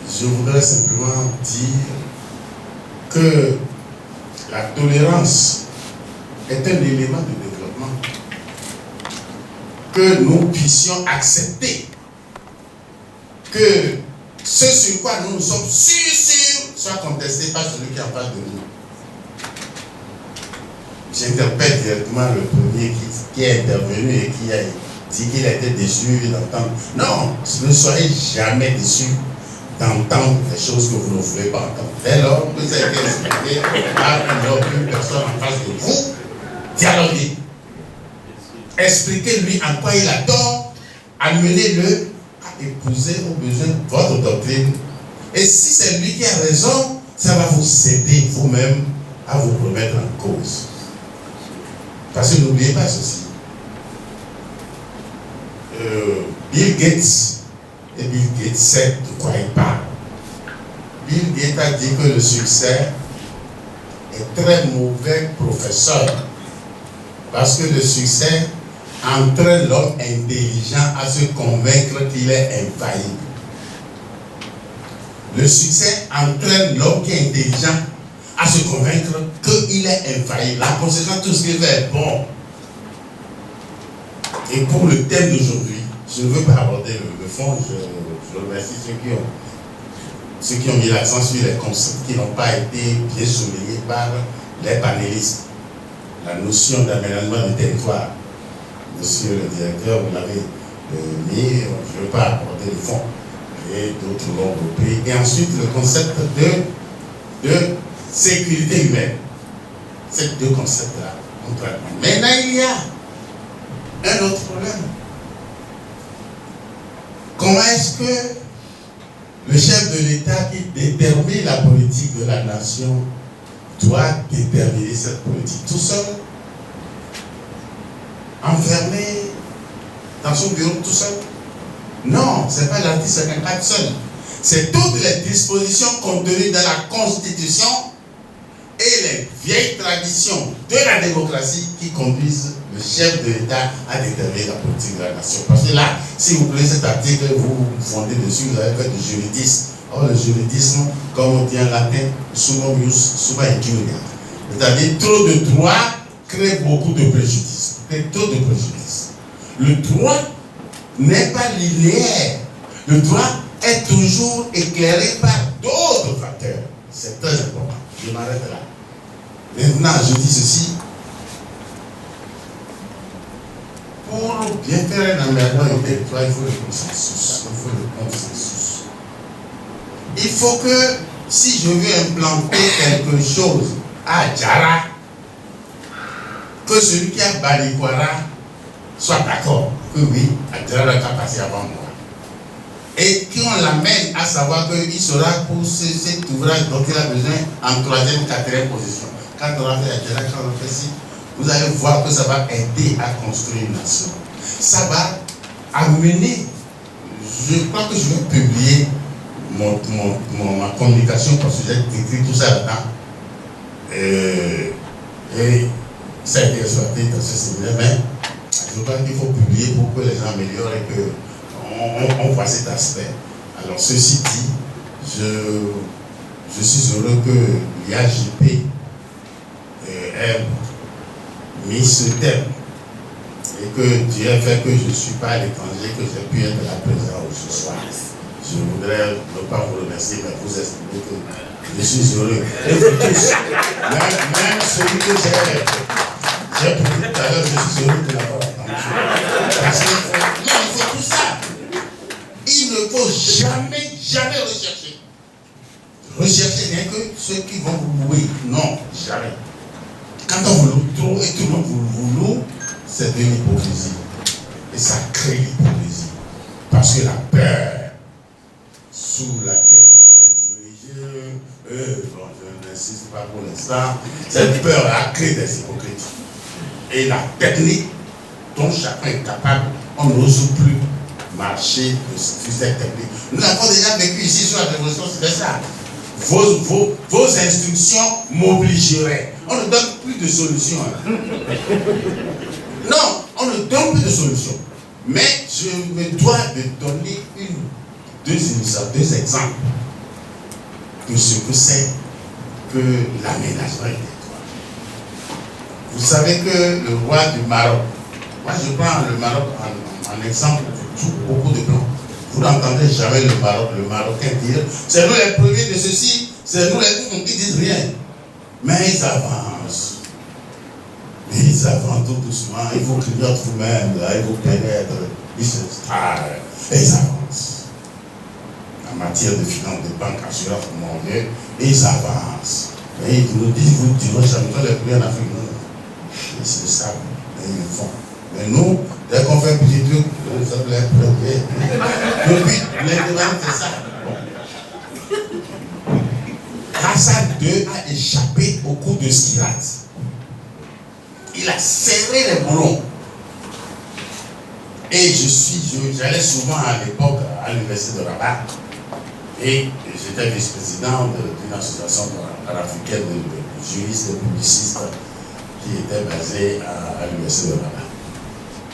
je voudrais simplement dire que la tolérance est un élément de développement. Que nous puissions accepter que ce sur quoi nous sommes sûrs soit contesté par celui qui est en face de nous. J'interpelle directement le premier qui est intervenu et qui a dit qu'il était déçu d'entendre. Non, ne soyez jamais déçus d'entendre des choses que vous ne voulez pas entendre. Dès lors, vous avez été expliqué par une personne en face de vous, dialoguez. Expliquez-lui en quoi il a tort, amenez-le à épouser au besoin votre doctrine. Et si c'est lui qui a raison, ça va vous aider vous-même à vous remettre en cause. Parce que n'oubliez pas ceci. Bill Gates, et Bill Gates sait de quoi il parle. Bill Gates a dit que le succès est très mauvais professeur. Parce que le succès entraîne l'homme intelligent à se convaincre qu'il est infaillible. Le succès entraîne l'homme qui est intelligent à se convaincre qu'il est infaillible. La conséquence, tout ce qu'il fait est bon. Et pour le thème d'aujourd'hui, je ne veux pas aborder le fond, je remercie ceux qui ont mis l'accent sur les concepts qui n'ont pas été bien soulignés par les panélistes. La notion d'aménagement du territoire. Monsieur le directeur, vous l'avez mis, je ne veux pas aborder le fond. Et d'autres l'ont repris. Et ensuite, le concept de sécurité humaine. Ces deux concepts-là. Maintenant, il y a un autre problème. Comment est-ce que le chef de l'État qui détermine la politique de la nation doit déterminer cette politique tout seul, enfermé dans son bureau tout seul? Non, ce n'est pas l'article 54 seul. C'est toutes les dispositions contenues dans la Constitution et les vieilles traditions de la démocratie qui conduisent le chef de l'État à déterminer la politique de la nation. Parce que là, si vous prenez cet article, vous vous fondez dessus, vous avez fait du juridisme. Or, le juridisme, comme on dit en latin, summum ius, summa injuria. C'est-à-dire, trop de droit crée beaucoup de préjudice. Trop de préjudice. Le droit n'est pas linéaire. Le droit est toujours éclairé par d'autres facteurs. C'est très important. Je m'arrête là. Maintenant, je dis ceci. Pour bien faire un aménagement du territoire, il faut le consensus. Il faut le consensus. Il faut que, si je veux implanter quelque chose à Djara, que celui qui a Balikwara soit d'accord. Que oui, à Djara va passer avant moi. Et qu'on l'amène à savoir qu'il sera pour cet ouvrage dont il a besoin en 3e, 4e position. Quand on va faire Djara, quand on fait ci, vous allez voir que ça va aider à construire une nation. Ça va amener, je crois que je vais publier ma communication parce que j'ai écrit tout ça là-dedans. Et ça a été exploité dans ce séminaire, mais je crois qu'il faut publier pour que les gens améliorent et qu'on voit cet aspect. Alors, ceci dit, je suis heureux que l'IAJP ait mis ce thème et que Dieu a fait que je ne suis pas à l'étranger, que j'ai pu être là présent ce soir. Je voudrais ne pas vous remercier, mais vous expliquer que je suis heureux. Et vous tous, même celui que j'ai pris tout à l'heure, je suis heureux de l'avoir entendu. Parce qu'il faut tout ça. Il ne faut jamais rechercher. Rechercher rien que ceux qui vont vous louer. Non, jamais. Quand on vous loue trop et tout le monde vous loue, c'est de l'hypocrisie. Et ça crée l'hypocrisie. Parce que la peur sous laquelle on est dirigé, bon, je n'insiste pas pour l'instant, cette peur a créé des hypocrites. Et la technique dont chacun est capable, on n'ose plus marcher sur cette technique. Nous l'avons déjà vécu ici sur la révolution, c'était ça. Vos instructions m'obligeraient. On ne donne plus de solution. Non, on ne donne plus de solution. Mais je me dois de donner deux exemples. que ce que c'est que l'aménagement du territoire. Vous savez que le roi du Maroc, moi je prends le Maroc en exemple de beaucoup de plans. Vous n'entendez jamais le Marocain dire c'est nous les premiers de ceci, c'est nous les ils disent rien. Mais ils avancent. Ils avancent tout doucement. Il faut clignoter vous-même, il faut pénètre. Ils se starent. Et ils avancent. En matière de finances, de banque, assurance, monnaie, ils avancent. Et ils nous disent, vous direz, ça nous les premiers en Afrique. Non, ils se savent, mais ils le font. Mais nous, dès qu'on fait un petit truc, nous sommes les premiers. Depuis, l'indépendance, c'est ça. Hassan II a échappé au coup de Skirat. Il a serré les boulons. Et j'allais souvent à l'époque à l'université de Rabat. Et j'étais vice-président d'une association panafricaine de juristes et publicistes qui était basée à l'université de Rabat.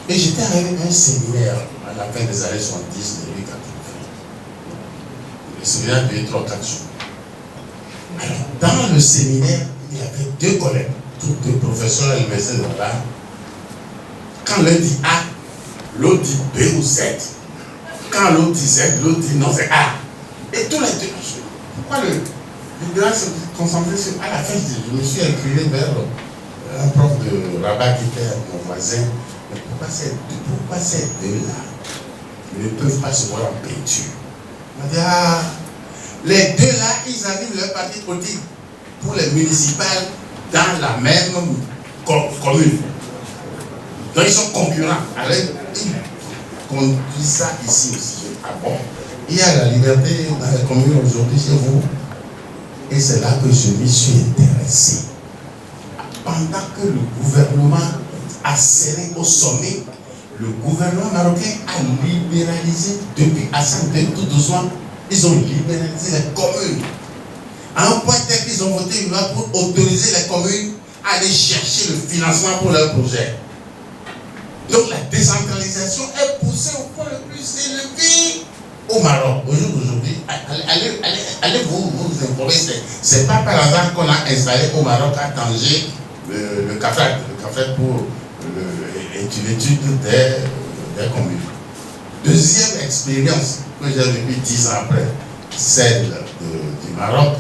Et j'étais arrivé à un séminaire à la fin des années 70 de Louis XIV. Le séminaire durait 3-4 jours. Alors, dans le séminaire, il y avait 2 collègues, tous 2 professeurs à l'université de Rabat. Quand l'un dit A, l'autre dit B ou Z. Quand l'autre dit Z, l'autre dit non, c'est A. Et tous les 2, pourquoi le libéral se concentrait sur. À la fin, je me suis incliné vers un prof de Rabat qui était mon voisin. Mais pourquoi ces 2-là ne peuvent pas se voir en peinture? On m'a dit, les 2-là, ils animent leur parti politique pour les municipales dans la même commune. Donc ils sont concurrents. Alors, ils conduisent ça ici aussi. Ah bon? Il y a la liberté dans les communes aujourd'hui chez vous. Et c'est là que je m'y suis intéressé. Pendant que le gouvernement a serré au sommet, le gouvernement marocain a libéralisé depuis Hassan II tout doucement. Ils ont libéralisé les communes. À un point tel qu'ils ont voté une loi pour autoriser les communes à aller chercher le financement pour leurs projets. Donc la décentralisation est poussée au point le plus élevé au Maroc. Au jour d'aujourd'hui, allez vous informer. C'est pas par hasard qu'on a installé au Maroc à Tanger le CAFRED pour l'étude des communes. Deuxième expérience que j'ai vécue 10 ans après celle du Maroc,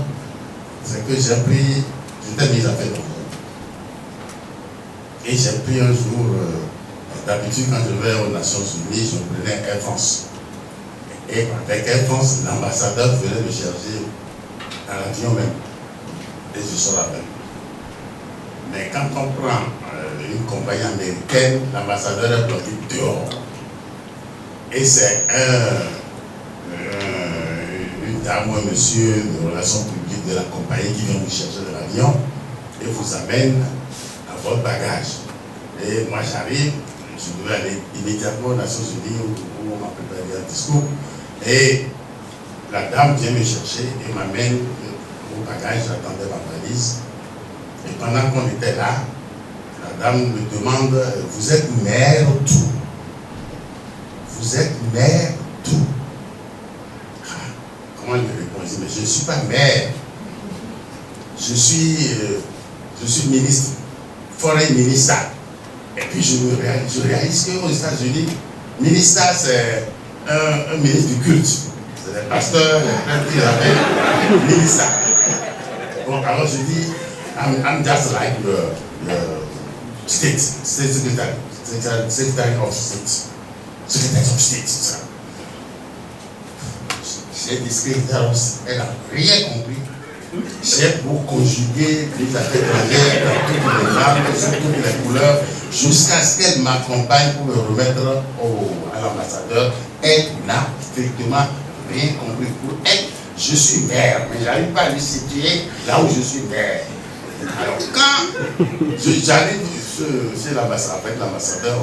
c'est que j'étais mis à faire le monde. Et j'ai pris un jour, d'habitude quand je vais aux Nations Unies, je prenais Air France. Et avec Air France, l'ambassadeur venait me chercher dans l'avion même. Et je sors avec. Mais quand on prend une compagnie américaine, l'ambassadeur est bloqué dehors. Et c'est une dame ou un monsieur de relations publiques de la compagnie qui vient vous chercher de l'avion et vous amène à votre bagage. Et moi j'arrive, je devais aller immédiatement aux Nations Unies où on m'a préparé un discours. Et la dame vient me chercher et m'amène au bagage, j'attendais ma valise. Et pendant qu'on était là, la dame me demande, vous êtes maire tout? Vous êtes maire tout? Comment elle me répond? Je dis, mais je ne suis pas maire. Je suis ministre, foreign minister. Et puis je réalise qu'aux États-Unis, ministre c'est un ministre du culte. C'est les pasteurs, les prêtres qui avaient ministre. Bon, alors je dis, I'm just like the state secretary of state. Secretary of state, ça. J'ai discuté, elle n'a rien compris. J'ai pour conjuguer les affaires étrangères dans toutes les langues, sur toutes les couleurs, jusqu'à ce qu'elle m'accompagne pour me remettre à l'ambassadeur. Elle n'a strictement rien compris. Pour elle, je suis maire, mais je n'arrive pas à lui situer là où je suis maire. Alors, quand j'arrive chez l'ambassadeur, avec l'ambassadeur,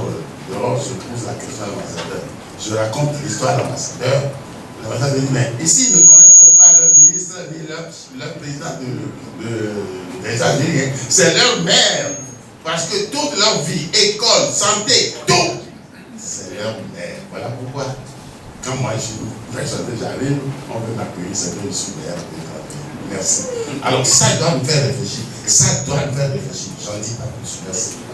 dehors, je pose la question à l'ambassadeur. Je raconte l'histoire à l'ambassadeur. L'ambassadeur dit, mais ici, ils ne connaissent pas leur ministre ni leur président des États-Unis. C'est leur maire. Parce que toute leur vie, école, santé, tout, c'est leur maire. Voilà pourquoi, quand moi je suis j'arrive, on veut m'accueillir, c'est que je suis maire. Merci. Alors ça doit nous faire réfléchir. Ça doit nous faire réfléchir. J'en dis pas plus. Merci.